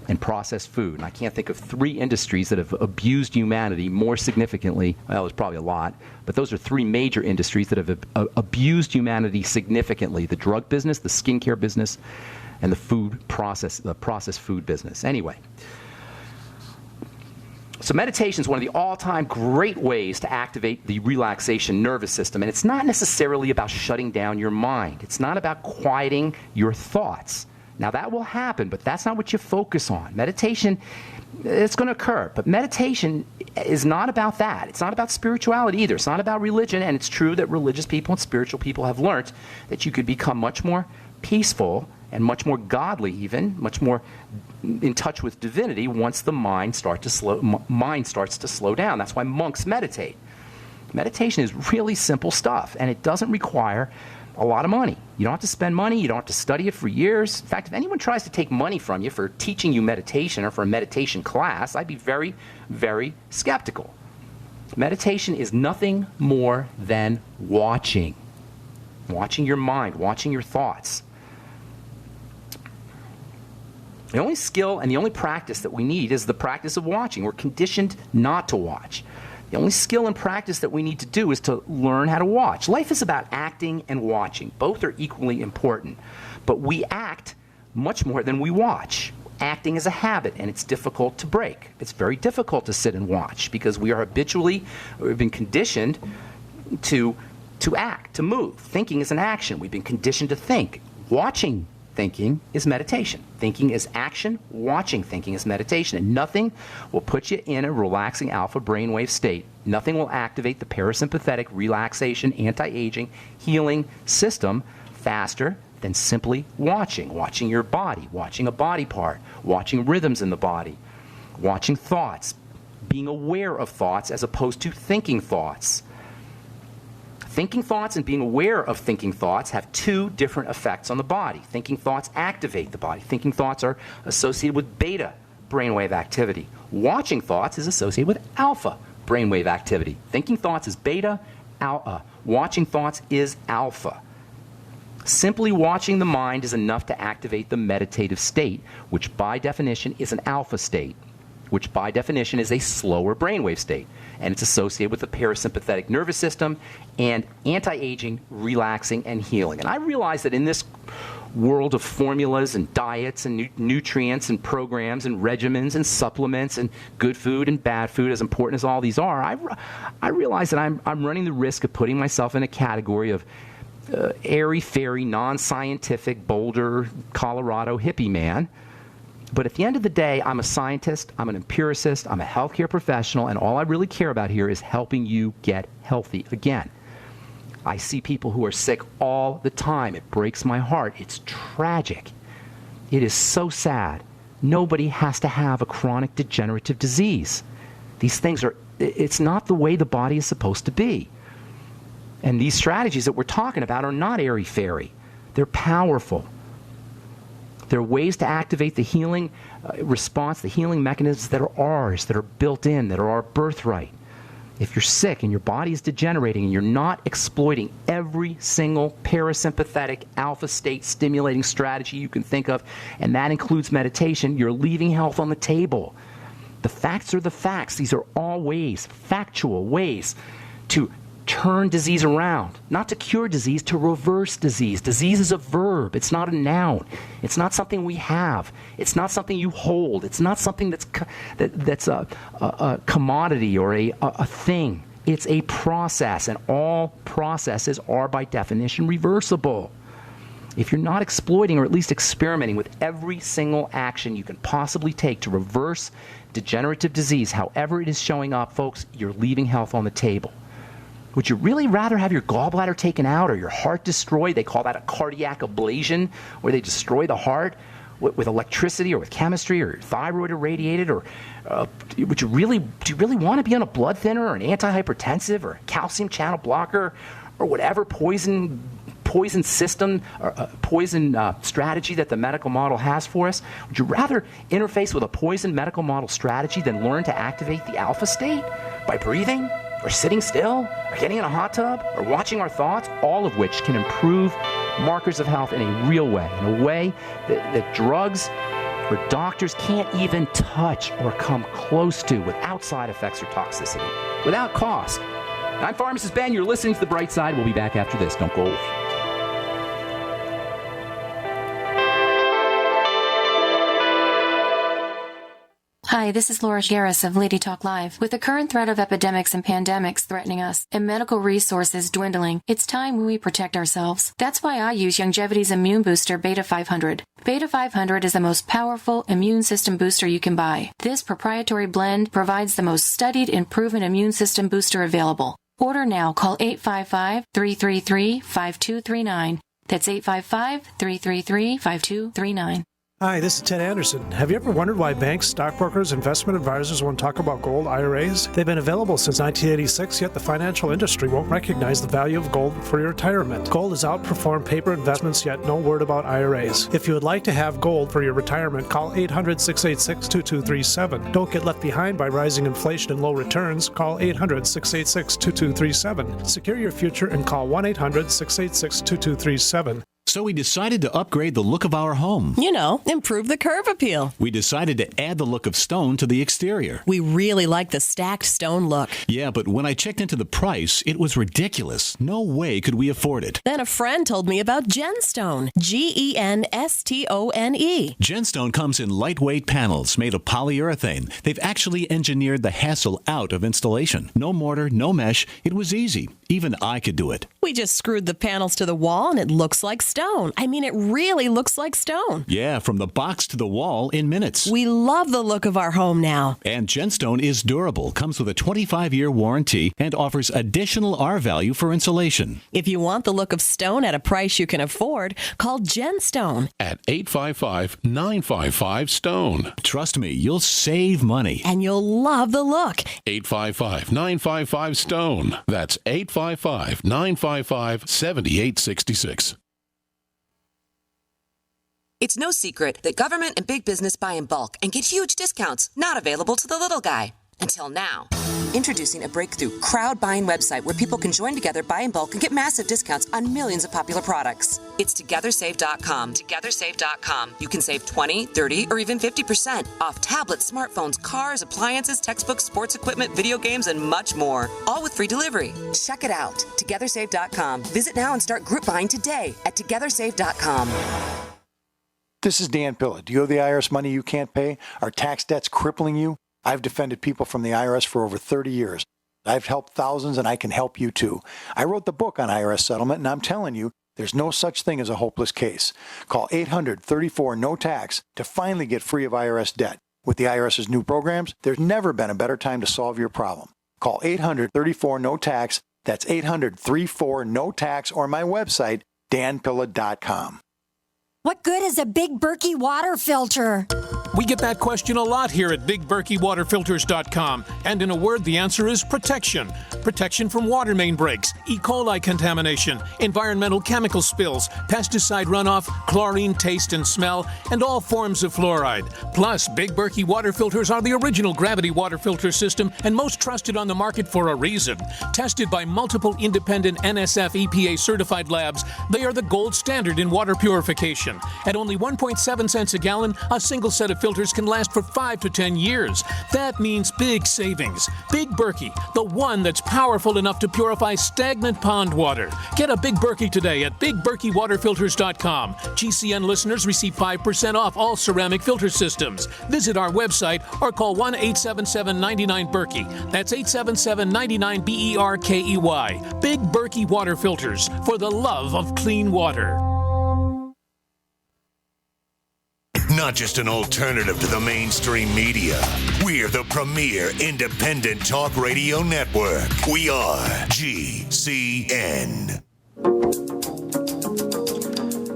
and processed food. And I can't think of 3 industries that have abused humanity more significantly. Well, there's probably a lot, but those are 3 major industries that have abused humanity significantly: the drug business, the skincare business, and the processed food business. Anyway, so meditation is one of the all-time great ways to activate the relaxation nervous system, and it's not necessarily about shutting down your mind. It's not about quieting your thoughts. Now, that will happen, but that's not what you focus on. Meditation, it's going to occur, but meditation is not about that. It's not about spirituality either. It's not about religion, and it's true that religious people and spiritual people have learned that you could become much more peaceful and much more godly even, much more in touch with divinity once the mind starts to slow down. That's why monks meditate. Meditation is really simple stuff, and it doesn't require a lot of money. You don't have to spend money. You don't have to study it for years. In fact, if anyone tries to take money from you for teaching you meditation or for a meditation class, I'd be very, very skeptical. Meditation is nothing more than watching your mind, watching your thoughts. The only skill and the only practice that we need is the practice of watching. We're conditioned not to watch. The only skill and practice that we need to do is to learn how to watch. Life is about acting and watching. Both are equally important. But we act much more than we watch. Acting is a habit, and it's difficult to break. It's very difficult to sit and watch because we've been conditioned to act, to move. Thinking is an action. We've been conditioned to think. Watching thinking is meditation. Thinking is action. Watching thinking is meditation. And nothing will put you in a relaxing alpha brainwave state. Nothing will activate the parasympathetic relaxation, anti-aging, healing system faster than simply watching. Watching your body, watching a body part, watching rhythms in the body, watching thoughts, being aware of thoughts as opposed to thinking thoughts. Thinking thoughts and being aware of thinking thoughts have two different effects on the body. Thinking thoughts activate the body. Thinking thoughts are associated with beta brainwave activity. Watching thoughts is associated with alpha brainwave activity. Thinking thoughts is beta, watching thoughts is alpha. Simply watching the mind is enough to activate the meditative state, which by definition is an alpha state, which by definition is a slower brainwave state. And it's associated with the parasympathetic nervous system and anti-aging, relaxing, and healing. And I realize that in this world of formulas and diets and nutrients and programs and regimens and supplements and good food and bad food, as important as all these are, I realize that I'm running the risk of putting myself in a category of airy-fairy, non-scientific, Boulder, Colorado hippie man. But at the end of the day, I'm a scientist, I'm an empiricist, I'm a healthcare professional, and all I really care about here is helping you get healthy again. I see people who are sick all the time. It breaks my heart. It's tragic. It is so sad. Nobody has to have a chronic degenerative disease. These things it's not the way the body is supposed to be. And these strategies that we're talking about are not airy-fairy. They're powerful. There are ways to activate the healing response, the healing mechanisms that are ours, that are built in, that are our birthright. If you're sick and your body is degenerating and you're not exploiting every single parasympathetic alpha state stimulating strategy you can think of, and that includes meditation, you're leaving health on the table. The facts are the facts. These are all ways, factual ways, to turn disease around, not to cure disease, to reverse disease. Disease is a verb. It's not a noun. It's not something we have. It's not something you hold. It's not something that's a commodity or a thing. It's a process, and all processes are by definition reversible. If you're not exploiting or at least experimenting with every single action you can possibly take to reverse degenerative disease, however it is showing up, folks, you're leaving health on the table. Would you really rather have your gallbladder taken out or your heart destroyed? They call that a cardiac ablation, where they destroy the heart with electricity or with chemistry, or your thyroid irradiated, or do you really want to be on a blood thinner or an antihypertensive or a calcium channel blocker or whatever poison system or poison strategy that the medical model has for us? Would you rather interface with a poison medical model strategy than learn to activate the alpha state by breathing, or sitting still, or getting in a hot tub, or watching our thoughts, all of which can improve markers of health in a real way, in a way that drugs or doctors can't even touch or come close to without side effects or toxicity, without cost. I'm Pharmacist Ben. You're listening to The Bright Side. We'll be back after this. Don't go away. Hi, this is Laura Garris of Lady Talk Live. With the current threat of epidemics and pandemics threatening us and medical resources dwindling, it's time we protect ourselves. That's why I use Youngevity's immune booster Beta 500. Beta 500 is the most powerful immune system booster you can buy. This proprietary blend provides the most studied and proven immune system booster available. Order now. Call 855-333-5239. That's 855-333-5239. Hi, this is Ted Anderson. Have you ever wondered why banks, stockbrokers, investment advisors won't talk about gold IRAs? They've been available since 1986, yet the financial industry won't recognize the value of gold for your retirement. Gold has outperformed paper investments, yet no word about IRAs. If you would like to have gold for your retirement, call 800-686-2237. Don't get left behind by rising inflation and low returns. Call 800-686-2237. Secure your future and call 1-800-686-2237. So we decided to upgrade the look of our home. You know, improve the curb appeal. We decided to add the look of stone to the exterior. We really like the stacked stone look. Yeah, but when I checked into the price, it was ridiculous. No way could we afford it. Then a friend told me about Genstone. Genstone. Genstone comes in lightweight panels made of polyurethane. They've actually engineered the hassle out of installation. No mortar, no mesh. It was easy. Even I could do it. We just screwed the panels to the wall and it looks like stone. I mean, it really looks like stone. Yeah, from the box to the wall in minutes. We love the look of our home now. And Genstone is durable, comes with a 25-year warranty, and offers additional R-value for insulation. If you want the look of stone at a price you can afford, call Genstone at 855-955-STONE. Trust me, you'll save money. And you'll love the look. 855-955-STONE. That's 855-955-7866. It's no secret that government and big business buy in bulk and get huge discounts not available to the little guy. Until now. Introducing a breakthrough crowd buying website where people can join together, buy in bulk, and get massive discounts on millions of popular products. It's TogetherSave.com. TogetherSave.com. You can save 20, 30, or even 50% off tablets, smartphones, cars, appliances, textbooks, sports equipment, video games, and much more. All with free delivery. Check it out. TogetherSave.com. Visit now and start group buying today at TogetherSave.com. This is Dan Pilla. Do you owe the IRS money you can't pay? Are tax debts crippling you? I've defended people from the IRS for over 30 years. I've helped thousands, and I can help you too. I wrote the book on IRS settlement, and I'm telling you, there's no such thing as a hopeless case. Call 800-34-NO-TAX to finally get free of IRS debt. With the IRS's new programs, there's never been a better time to solve your problem. Call 800-34-NO-TAX. That's 800-34-NO-TAX, or my website, danpilla.com. What good is a Big Berkey water filter? We get that question a lot here at BigBerkeyWaterFilters.com. And in a word, the answer is protection. Protection from water main breaks, E. coli contamination, environmental chemical spills, pesticide runoff, chlorine taste and smell, and all forms of fluoride. Plus, Big Berkey water filters are the original gravity water filter system and most trusted on the market for a reason. Tested by multiple independent NSF EPA certified labs, they are the gold standard in water purification. At only 1.7 cents a gallon, a single set of filters can last for 5 to 10 years. That means big savings. Big Berkey, the one that's powerful enough to purify stagnant pond water. Get a Big Berkey today at BigBerkeyWaterFilters.com. GCN listeners receive 5% off all ceramic filter systems. Visit our website or call 1-877-99-BERKEY. That's 877-99-BERKEY. Big Berkey Water Filters, for the love of clean water. Not just an alternative to the mainstream media. We're the premier independent talk radio network. We are GCN.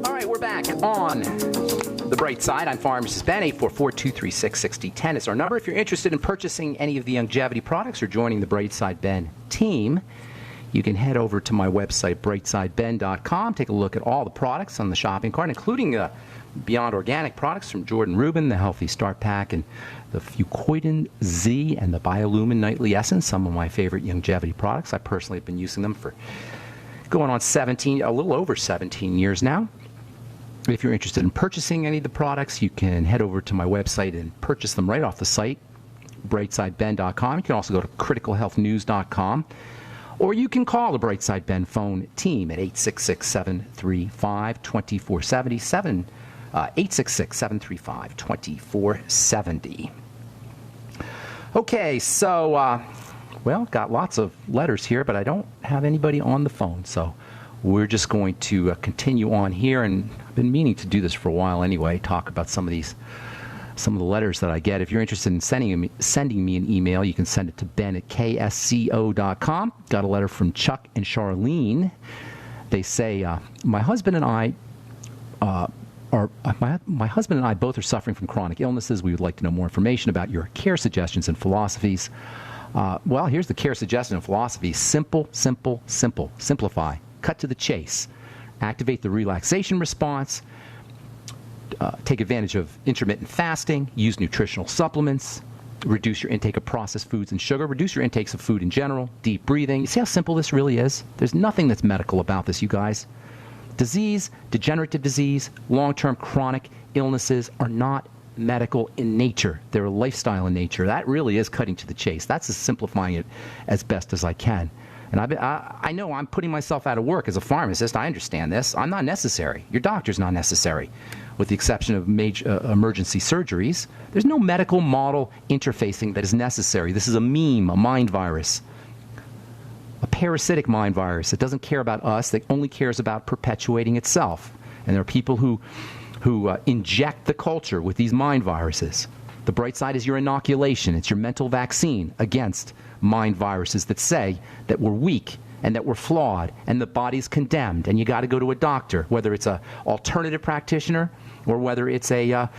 All right, we're back on the bright side. I'm Pharmacist Ben. 844-236-6010 is our number. If you're interested in purchasing any of the longevity products or joining the Bright Side Ben team, you can head over to my website, brightsideben.com. Take a look at all the products on the shopping cart, including Beyond Organic products from Jordan Rubin, the Healthy Start Pack, and the Fucoidin Z and the Biolumin Nightly Essence, some of my favorite longevity products. I personally have been using them for going on a little over 17 years now. If you're interested in purchasing any of the products, you can head over to my website and purchase them right off the site, brightsideben.com. You can also go to criticalhealthnews.com. Or you can call the Brightside Ben phone team at 866-735-2470, 866-735-2470. Okay, so, got lots of letters here, but I don't have anybody on the phone, so we're just going to continue on here, and I've been meaning to do this for a while anyway, talk about some of the letters that I get. If you're interested in sending me an email, you can send it to ben@ksco.com. Got a letter from Chuck and Charlene. They say, my husband and I both are suffering from chronic illnesses. We would like to know more information about your care suggestions and philosophies. Here's the care suggestion and philosophy. Simple, simple, simple. Simplify. Cut to the chase. Activate the relaxation response. Take advantage of intermittent fasting, use nutritional supplements, reduce your intake of processed foods and sugar, reduce your intakes of food in general, deep breathing. You see how simple this really is? There's nothing that's medical about this, you guys. Disease, degenerative disease, long-term chronic illnesses are not medical in nature. They're a lifestyle in nature. That really is cutting to the chase. That's just simplifying it as best as I can. And I know I'm putting myself out of work as a pharmacist. I understand this. I'm not necessary. Your doctor's not necessary. With the exception of major emergency surgeries, there's no medical model interfacing that is necessary. This is a meme, a mind virus. parasitic mind virus. It doesn't care about us. It only cares about perpetuating itself. And there are people who inject the culture with these mind viruses. The bright side is your inoculation. It's your mental vaccine against mind viruses that say that we're weak and that we're flawed and the body's condemned and you got to go to a doctor, whether it's a alternative practitioner or whether it's a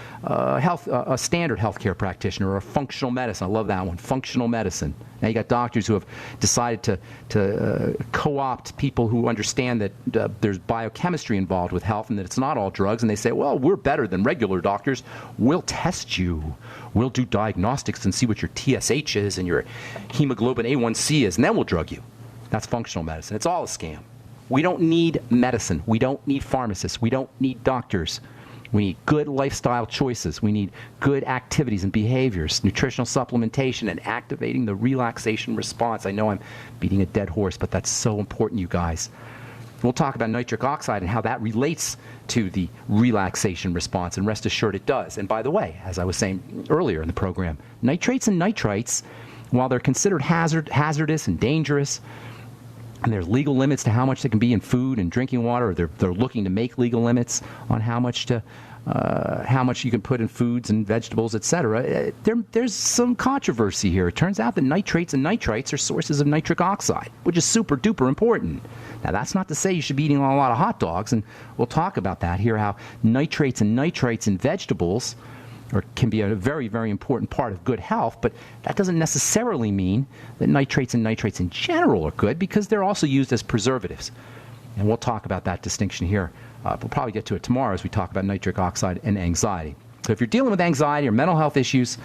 standard healthcare practitioner or a functional medicine. I love that one, functional medicine. Now you got doctors who have decided to co-opt people who understand that there's biochemistry involved with health and that it's not all drugs, and they say, well, we're better than regular doctors. We'll test you. We'll do diagnostics and see what your TSH is and your hemoglobin A1C is, and then we'll drug you. That's functional medicine. It's all a scam. We don't need medicine. We don't need pharmacists. We don't need doctors. We need good lifestyle choices. We need good activities and behaviors, nutritional supplementation, and activating the relaxation response. I know I'm beating a dead horse, but that's so important, you guys. We'll talk about nitric oxide and how that relates to the relaxation response, and rest assured it does. And by the way, as I was saying earlier in the program, nitrates and nitrites, while they're considered hazardous and dangerous, and there's legal limits to how much they can be in food and drinking water, or they're looking to make legal limits on how much you can put in foods and vegetables, etc. There's some controversy here. It turns out that nitrates and nitrites are sources of nitric oxide, which is super duper important. Now, that's not to say you should be eating a lot of hot dogs, and we'll talk about that here, how nitrates and nitrites in vegetables can be a very, very important part of good health, but that doesn't necessarily mean that nitrates and nitrites in general are good, because they're also used as preservatives. And we'll talk about that distinction here. We'll probably get to it tomorrow as we talk about nitric oxide and anxiety. So if you're dealing with anxiety or mental health issues,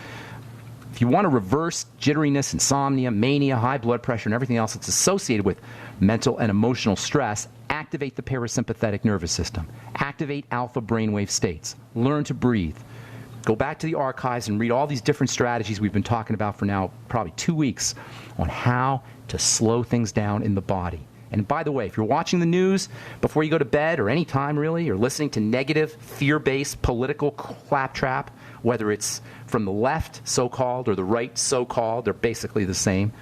if you want to reverse jitteriness, insomnia, mania, high blood pressure, and everything else that's associated with mental and emotional stress, activate the parasympathetic nervous system. Activate alpha brainwave states. Learn to breathe. Go back to the archives and read all these different strategies we've been talking about for now probably 2 weeks on how to slow things down in the body. And by the way, if you're watching the news before you go to bed or any time really, or listening to negative, fear-based political claptrap, whether it's from the left, so-called, or the right, so-called, they're basically the same.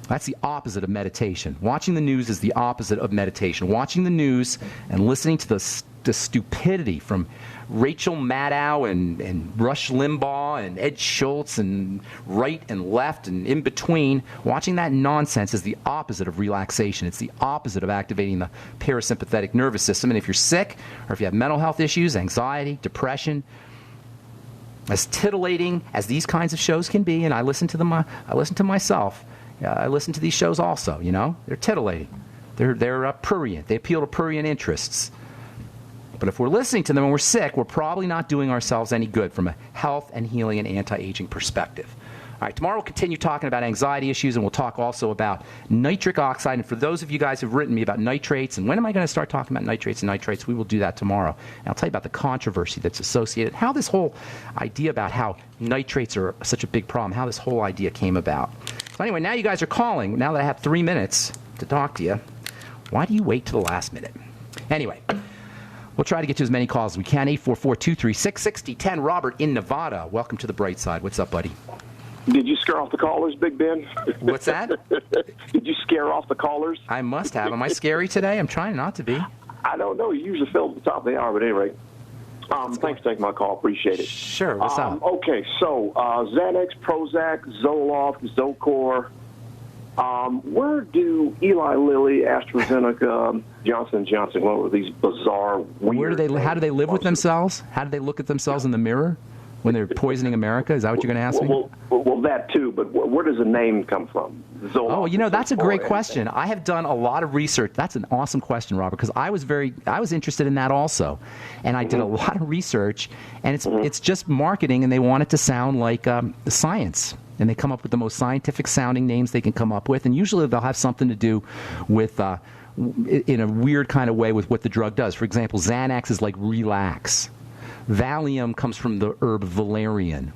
That's the opposite of meditation. Watching the news is the opposite of meditation. Watching the news and listening to the stupidity from Rachel Maddow and Rush Limbaugh and Ed Schultz and right and left and in between, watching that nonsense is the opposite of relaxation. It's the opposite of activating the parasympathetic nervous system. And if you're sick, or if you have mental health issues, anxiety, depression, as titillating as these kinds of shows can be, and I listen to them, I listen to myself. I listen to these shows also, you know. They're titillating. They're prurient. They appeal to prurient interests. But if we're listening to them and we're sick, we're probably not doing ourselves any good from a health and healing and anti-aging perspective. All right, tomorrow we'll continue talking about anxiety issues, and we'll talk also about nitric oxide. And for those of you guys who've written me about nitrates, and when am I going to start talking about nitrates and nitrites, we will do that tomorrow. And I'll tell you about the controversy that's associated, how this whole idea about how nitrates are such a big problem, how this whole idea came about. So anyway, now you guys are calling. Now that I have 3 minutes to talk to you, why do you wait till the last minute? Anyway, we'll try to get to as many calls as we can. 844-236-6010. Robert in Nevada. Welcome to the bright side. What's up, buddy? Did you scare off the callers, Big Ben? What's that? Did you scare off the callers? I must have. Am I scary today? I'm trying not to be. I don't know. You usually fill at the top of the hour, but anyway. Thanks for taking my call. Appreciate it. Sure. What's up? Okay, so Xanax, Prozac, Zoloft, Zocor. Where do Eli Lilly, AstraZeneca, Johnson & Johnson, what were these bizarre, weird... How do they live with themselves? How do they look at themselves in the mirror when they're poisoning America? Is that what you're going to ask me? Well, that too, but where does the name come from? Zoloft, oh, you know, that's a great question. I have done a lot of research. That's an awesome question, Robert, because I was interested in that also. And I did a lot of research, and it's just marketing, and they want it to sound like science. And they come up with the most scientific-sounding names they can come up with, and usually they'll have something to do with, in a weird kind of way, with what the drug does. For example, Xanax is like relax. Valium comes from the herb valerian.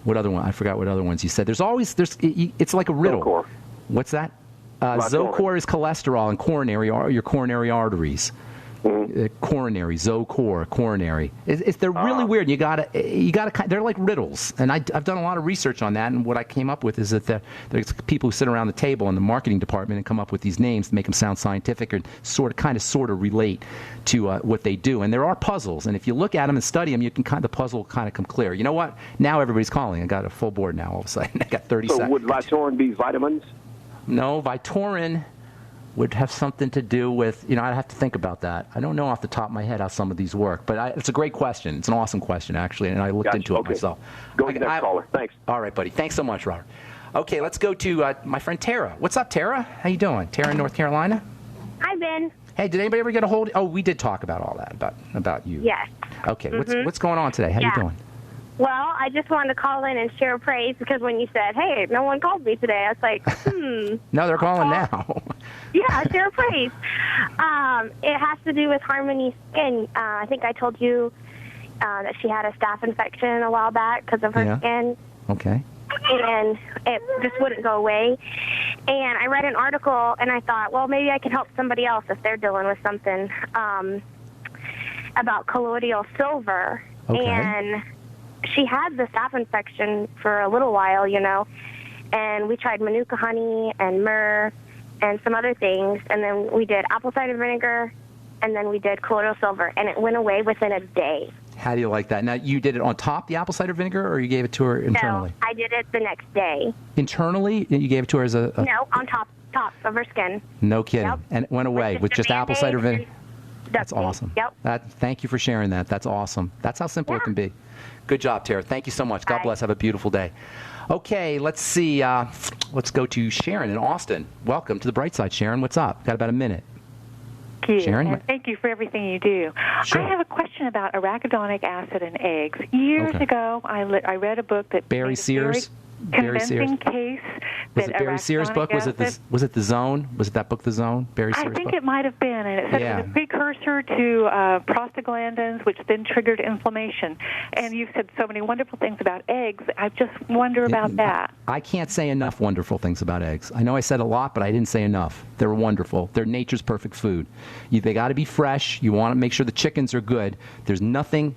What other one? I forgot what other ones you said. It's like a riddle. Zocor. What's that? Zocor is cholesterol and your coronary arteries. coronary, Zocor, coronary. They're really weird. You gotta. They're like riddles, and I've done a lot of research on that. And what I came up with is that there's people who sit around the table in the marketing department and come up with these names to make them sound scientific or sort of relate to what they do. And there are puzzles, and if you look at them and study them, you can the puzzle kind of come clear. You know what? Now everybody's calling. I got a full board now. All of a sudden, I got 30 seconds. So would Vytorin be vitamins? No, Vytorin would have something to do with, I'd have to think about that. I don't know off the top of my head how some of these work, but it's a great question. It's an awesome question, actually, and I looked into it myself. Go to the next caller. Thanks. All right, buddy. Thanks so much, Robert. Okay, let's go to my friend Tara. What's up, Tara? How you doing? Tara in North Carolina? Hi, Ben. Hey, did anybody ever get a hold? Oh, we did talk about all that, about you. Yes. Okay, what's going on today? How you doing? Well, I just wanted to call in and share praise because when you said, hey, no one called me today, I was like, No, they're calling now. Yeah, share praise. It has to do with Harmony Skin. I think I told you that she had a staph infection a while back because of her skin. Okay. And it just wouldn't go away. And I read an article, and I thought, well, maybe I can help somebody else if they're dealing with something about colloidal silver. Okay. And she had the staph infection for a little while, and we tried Manuka honey and myrrh and some other things, and then we did apple cider vinegar, and then we did colloidal silver, and it went away within a day. How do you like that? Now, you did it on top, the apple cider vinegar, or you gave it to her internally? No, I did it the next day. Internally? You gave it to her as a... No, on top of her skin. No kidding. Yep. And it went away with just apple cider vinegar? That's awesome. Yep. Thank you for sharing that. That's awesome. That's how simple it can be. Good job, Tara. Thank you so much. God bless. Have a beautiful day. Okay, let's see. Let's go to Sharon in Austin. Welcome to the Bright Side, Sharon. What's up? Got about a minute. Thank you. Sharon? And thank you for everything you do. Sure. I have a question about arachidonic acid in eggs. Years ago, I read a book that Barry made Sears. a very convincing case Was that it Barry Sears' book? Was it The Zone? Was it that book, The Zone? Barry Sears' I think book? it might have been, and it said it was a precursor to prostaglandins, which then triggered inflammation. And you've said so many wonderful things about eggs. I just wonder about that. I can't say enough wonderful things about eggs. I know I said a lot, but I didn't say enough. They're wonderful. They're nature's perfect food. They got to be fresh. You want to make sure the chickens are good. There's nothing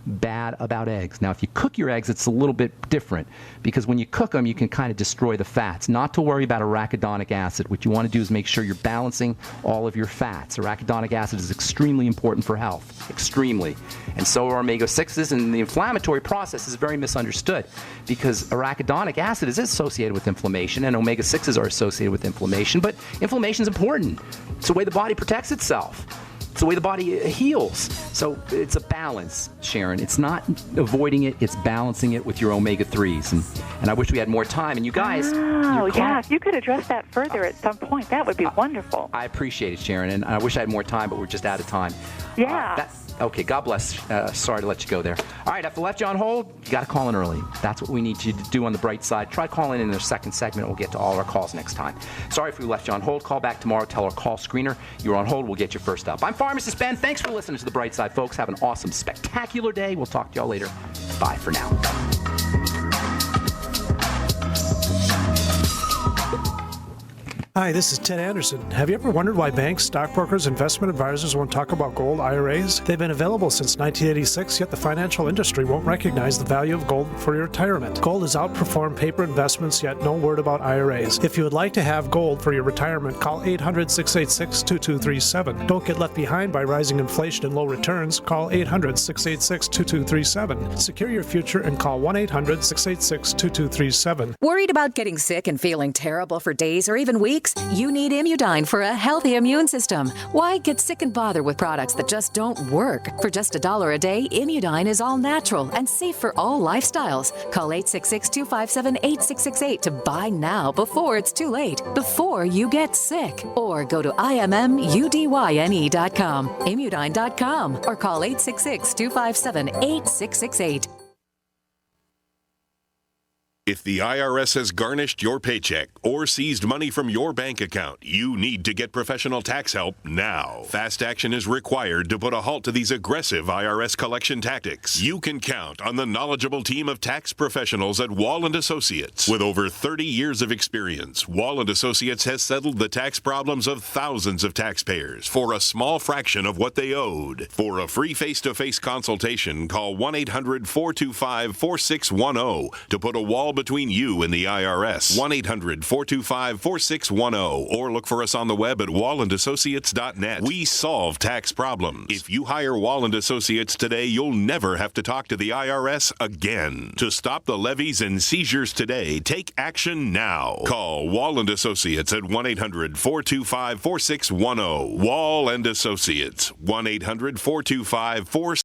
bad about eggs. Now, if you cook your eggs, it's a little bit different because when you cook them, you can kind of destroy the fats. Not to worry about arachidonic acid. What you want to do is make sure you're balancing all of your fats. Arachidonic acid is extremely important for health. Extremely. And so are omega-6s, and the inflammatory process is very misunderstood because arachidonic acid is associated with inflammation and omega-6s are associated with inflammation, but inflammation is important. It's the way the body protects itself. It's the way the body heals. So it's a balance, Sharon. It's not avoiding it, it's balancing it with your omega-3s. And I wish we had more time. And you guys... Oh, yeah, if you could address that further at some point, that would be wonderful. I appreciate it, Sharon, and I wish I had more time, but we're just out of time. Yeah. Okay, God bless. Sorry to let you go there. All right, if I left you on hold, you got to call in early. That's what we need you to do on the bright side. Try calling in the second segment. We'll get to all our calls next time. Sorry if we left you on hold. Call back tomorrow. Tell our call screener you're on hold. We'll get you first up. I'm Pharmacist Ben. Thanks for listening to the bright side, folks. Have an awesome, spectacular day. We'll talk to y'all later. Bye for now. Hi, this is Ted Anderson. Have you ever wondered why banks, stockbrokers, investment advisors won't talk about gold IRAs? They've been available since 1986, yet the financial industry won't recognize the value of gold for your retirement. Gold has outperformed paper investments, yet no word about IRAs. If you would like to have gold for your retirement, call 800-686-2237. Don't get left behind by rising inflation and low returns. Call 800-686-2237. Secure your future and call 1-800-686-2237. Worried about getting sick and feeling terrible for days or even weeks? You need Immudyne for a healthy immune system. Why get sick and bother with products that just don't work? For just $1 a day, Immudyne is all natural and safe for all lifestyles. Call 866-257-8668 to buy now before it's too late, before you get sick. Or go to immudyne.com, Immudyne.com, or call 866-257-8668. If the IRS has garnished your paycheck or seized money from your bank account, you need to get professional tax help now. Fast action is required to put a halt to these aggressive IRS collection tactics. You can count on the knowledgeable team of tax professionals at Wall & Associates. With over 30 years of experience, Wall & Associates has settled the tax problems of thousands of taxpayers for a small fraction of what they owed. For a free face-to-face consultation, call 1-800-425-4610 to put a wall between you and the IRS. 1-800-425-4610 or look for us on the web at wallandassociates.net. We solve tax problems. If you hire Wall & Associates today, you'll never have to talk to the IRS again. To stop the levies and seizures today, take action now. Call Wall & Associates at 1-800-425-4610. Wall & Associates, 1-800-425-4610.